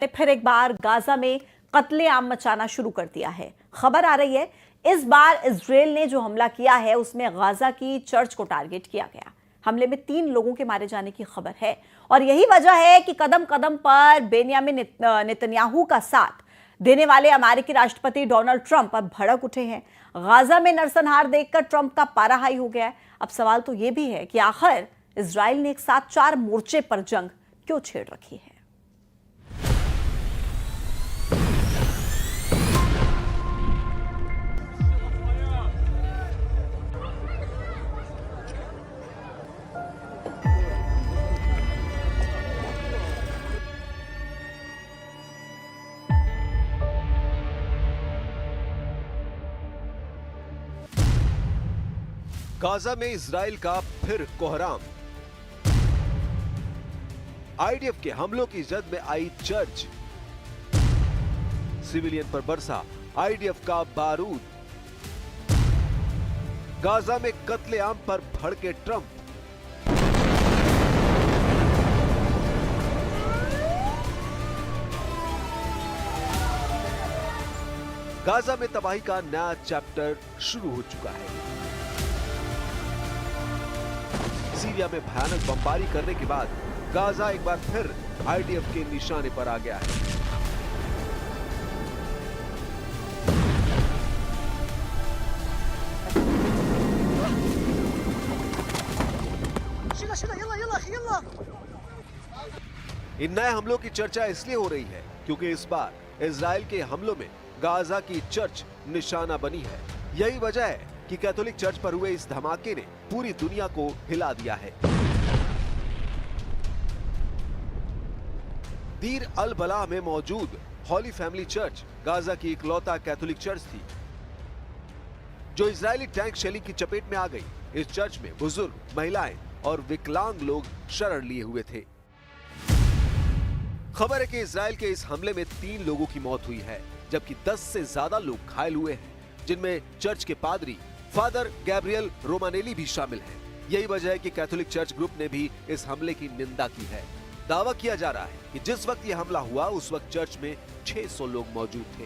ने फिर एक बार गाजा में कत्लेआम मचाना शुरू कर दिया है। खबर आ रही है इस बार इजराइल ने जो हमला किया है उसमें गाजा की चर्च को टारगेट किया गया। हमले में 3 लोगों के मारे जाने की खबर है और यही वजह है कि कदम कदम पर बेन्यामिन नेतन्याहू का साथ देने वाले अमेरिकी राष्ट्रपति डोनाल्ड ट्रंप अब भड़क उठे हैं। गाजा में नरसंहार देखकर ट्रंप का पारा हाई हो गया है। अब सवाल तो यह भी है कि आखिर इजराइल ने एक साथ 4 मोर्चे पर जंग क्यों छेड़ रखी है। गाजा में इजराइल का फिर कोहराम। आईडीएफ के हमलों की जद में आई चर्च। सिविलियन पर बरसा आईडीएफ का बारूद। गाजा में कत्लेआम पर भड़के ट्रंप। गाजा में तबाही का नया चैप्टर शुरू हो चुका है। सीरिया में भयानक बमबारी करने के बाद गाजा एक बार फिर आईडीएफ के निशाने पर आ गया है। इन नए हमलों की चर्चा इसलिए हो रही है क्योंकि इस बार इजराइल के हमलों में गाजा की चर्च निशाना बनी है। यही वजह है कि कैथोलिक चर्च पर हुए इस धमाके ने पूरी दुनिया को हिला दिया है। दीर अल बलाह में मौजूद हॉली फैमिली चर्च गाजा की इकलौता कैथोलिक चर्च थी जो इजरायली टैंक शैली की चपेट में आ गई। इस चर्च में बुजुर्ग, महिलाएं और विकलांग लोग शरण लिए हुए थे। खबर है कि इजराइल के इस हमले में 3 लोगों की मौत हुई है जबकि 10 से ज्यादा लोग घायल हुए हैं जिनमें चर्च के पादरी फादर गैब्रियल रोमानेली भी शामिल हैं। यही वजह है कि कैथोलिक चर्च ग्रुप ने भी इस हमले की निंदा की है। दावा किया जा रहा है कि जिस वक्त यह हमला हुआ उस वक्त चर्च में 600 लोग मौजूद थे।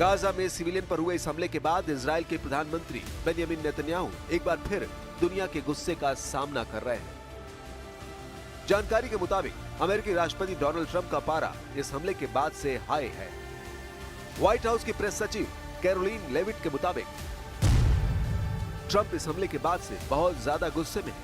गाजा में सिविलियन पर हुए इस हमले के बाद इजराइल के प्रधानमंत्री बेन्यामिन नेतन्याहू एक बार फिर दुनिया के गुस्से का सामना कर रहे हैं। जानकारी के मुताबिक अमेरिकी राष्ट्रपति डोनाल्ड ट्रंप का पारा इस हमले के बाद से हाई है। व्हाइट हाउस की प्रेस सचिव कैरोलिन लेविट के मुताबिक ट्रंप इस हमले के बाद से बहुत ज्यादा गुस्से में है।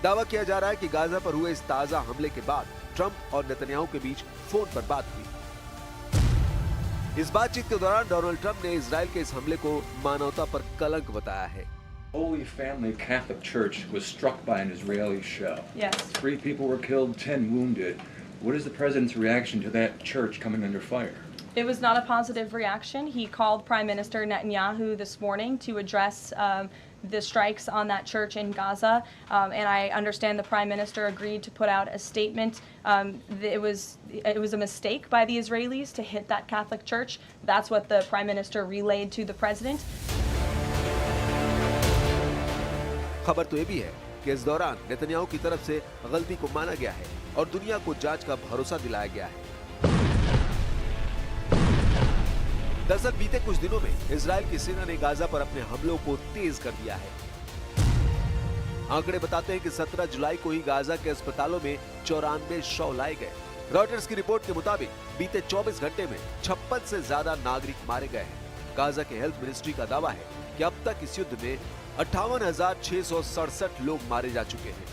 दावा किया जा रहा है कि गाजा पर हुए इस ताजा हमले के बाद ट्रंप और नेतन्याहू के बीच फोन पर बात हुई। इस बातचीत के दौरान डोनाल्ड ट्रंप ने इजराइल के इस हमले को मानवता पर कलंक बताया है। Holy Family Catholic Church was struck by an Israeli shell. Yes. 3 people were killed, 10 wounded. What is the president's reaction to that church coming under fire? It was not a positive reaction. He called Prime Minister Netanyahu this morning to address the strikes on that church in Gaza, and I understand the Prime Minister agreed to put out a statement. It was a mistake by the Israelis to hit that Catholic church. That's what the Prime Minister relayed to the President. खबर तो ये भी है कि इस दौरान Netanyahu की तरफ से गलती को माना गया है और दुनिया को जांच का भरोसा दिलाया गया है। दरअसल बीते कुछ दिनों में इजराइल की सेना ने गाजा पर अपने हमलों को तेज कर दिया है। आंकड़े बताते हैं कि 17 जुलाई को ही गाजा के अस्पतालों में 94 शव लाए गए। रॉयटर्स की रिपोर्ट के मुताबिक बीते 24 घंटे में 56 से ज्यादा नागरिक मारे गए हैं। गाजा के हेल्थ मिनिस्ट्री का दावा है कि अब तक इस युद्ध में 58,667 लोग मारे जा चुके हैं।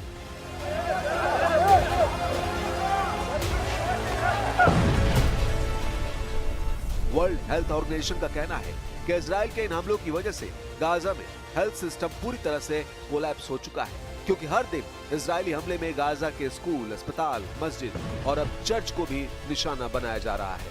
वर्ल्ड हेल्थ ऑर्गेनाइजेशन का कहना है कि इजराइल के इन हमलों की वजह से गाजा में हेल्थ सिस्टम पूरी तरह से कोलैप्स हो चुका है। क्योंकि हर दिन इजरायली हमले में गाजा के स्कूल, अस्पताल, मस्जिद और अब चर्च को भी निशाना बनाया जा रहा है।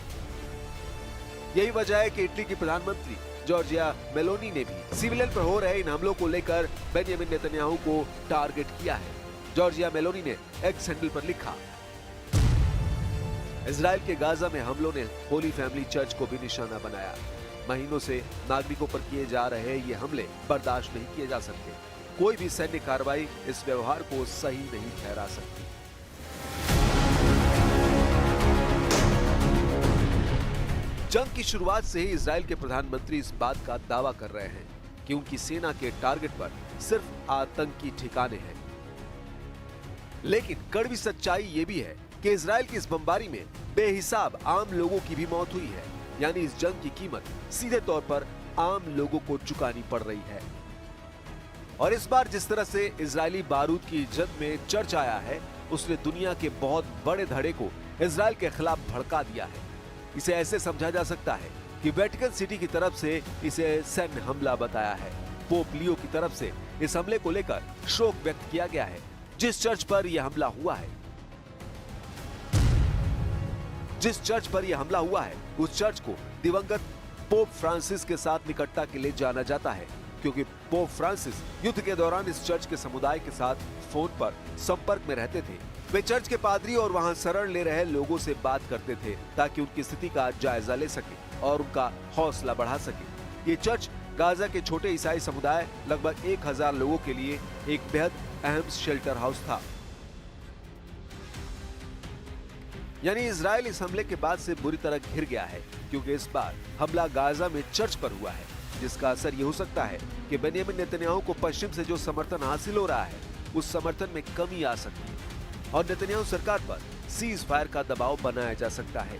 यही वजह है कि इटली की प्रधानमंत्री जॉर्जिया मेलोनी ने भी सिविलियन पर हो रहे इन हमलों को लेकर बेंजामिन नेतन्याहू को टारगेट किया है। जॉर्जिया मेलोनी ने एक्स हैंडल पर लिखा, इजराइल के गाजा में हमलों ने होली फैमिली चर्च को भी निशाना बनाया। महीनों से नागरिकों पर किए जा रहे ये हमले बर्दाश्त नहीं किए जा सकते। कोई भी सैन्य कार्रवाई इस व्यवहार को सही नहीं ठहरा सकती। जंग की शुरुआत से ही इजराइल के प्रधानमंत्री इस बात का दावा कर रहे हैं कि उनकी सेना के टारगेट पर सिर्फ आतंकी ठिकाने हैं। लेकिन कड़वी सच्चाई ये भी है कि इजराइल की इस बमबारी में बेहिसाब आम लोगों की भी मौत हुई है। यानी इस जंग की कीमत सीधे तौर पर आम लोगों को चुकानी पड़ रही है। और इस बार जिस तरह से इजरायली बारूद की जंग में चर्च आया है, उसने दुनिया के बहुत बड़े धड़े को इजराइल के खिलाफ भड़का दिया है। इसे ऐसे समझा जा सकता है कि वेटिकन सिटी की तरफ से इसे सैन्य हमला बताया है। पोप लियो की तरफ से इस हमले को लेकर शोक व्यक्त किया गया है। जिस चर्च पर यह हमला हुआ है, उस चर्च को दिवंगत पोप फ्रांसिस के साथ निकटता के लिए जाना जाता है, क्योंकि पोप फ्रांसिस युद्ध के दौरान इस चर्च के समुदाय के साथ फोन पर संपर्क में रहते थे। वे चर्च के पादरी और वहां शरण ले रहे लोगों से बात करते थे ताकि उनकी स्थिति का जायजा ले सके और उनका हौसला बढ़ा सके। ये चर्च गाजा के छोटे ईसाई समुदाय लगभग 1000 लोगों के लिए एक बेहद अहम शेल्टर हाउस था। यानी इजराइल इस हमले के बाद से बुरी तरह घिर गया है, क्योंकि इस बार हमला गाजा में चर्च पर हुआ है, जिसका असर ये हो सकता है कि बेंजामिन नेतन्याहू को पश्चिम से जो समर्थन हासिल हो रहा है, उस समर्थन में कमी आ सकती है और नेतन्याहू सरकार पर सीज फायर का दबाव बनाया जा सकता है।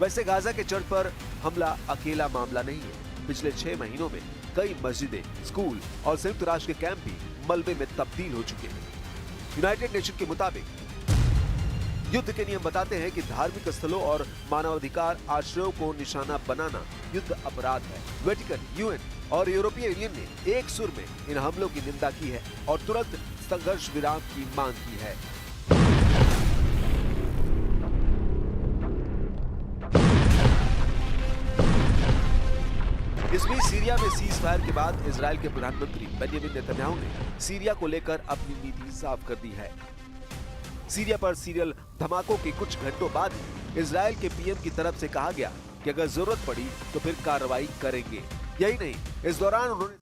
वैसे गाजा के चर्च पर हमला अकेला मामला नहीं है। पिछले 6 महीनों में कई मस्जिदें, स्कूल और संयुक्त राष्ट्र के कैंप भी मलबे में तब्दील हो चुके हैं। यूनाइटेड नेशन के मुताबिक युद्ध के नियम बताते हैं कि धार्मिक स्थलों और मानवाधिकार आश्रयों को निशाना बनाना युद्ध अपराध है। वेटिकन, यूएन और यूरोपीय यूनियन ने एक सुर में इन हमलों की निंदा की है और तुरंत संघर्ष विराम की मांग की है। इस बीच सीरिया में सीज फायर के बाद इजराइल के प्रधानमंत्री बेंजामिन नेतन्याहू ने सीरिया को लेकर अपनी नीति साफ कर दी है। सीरिया पर सीरियल धमाकों के कुछ घंटों बाद इजराइल के पीएम की तरफ से कहा गया कि अगर जरूरत पड़ी तो फिर कार्रवाई करेंगे। यही नहीं, इस दौरान उन्होंने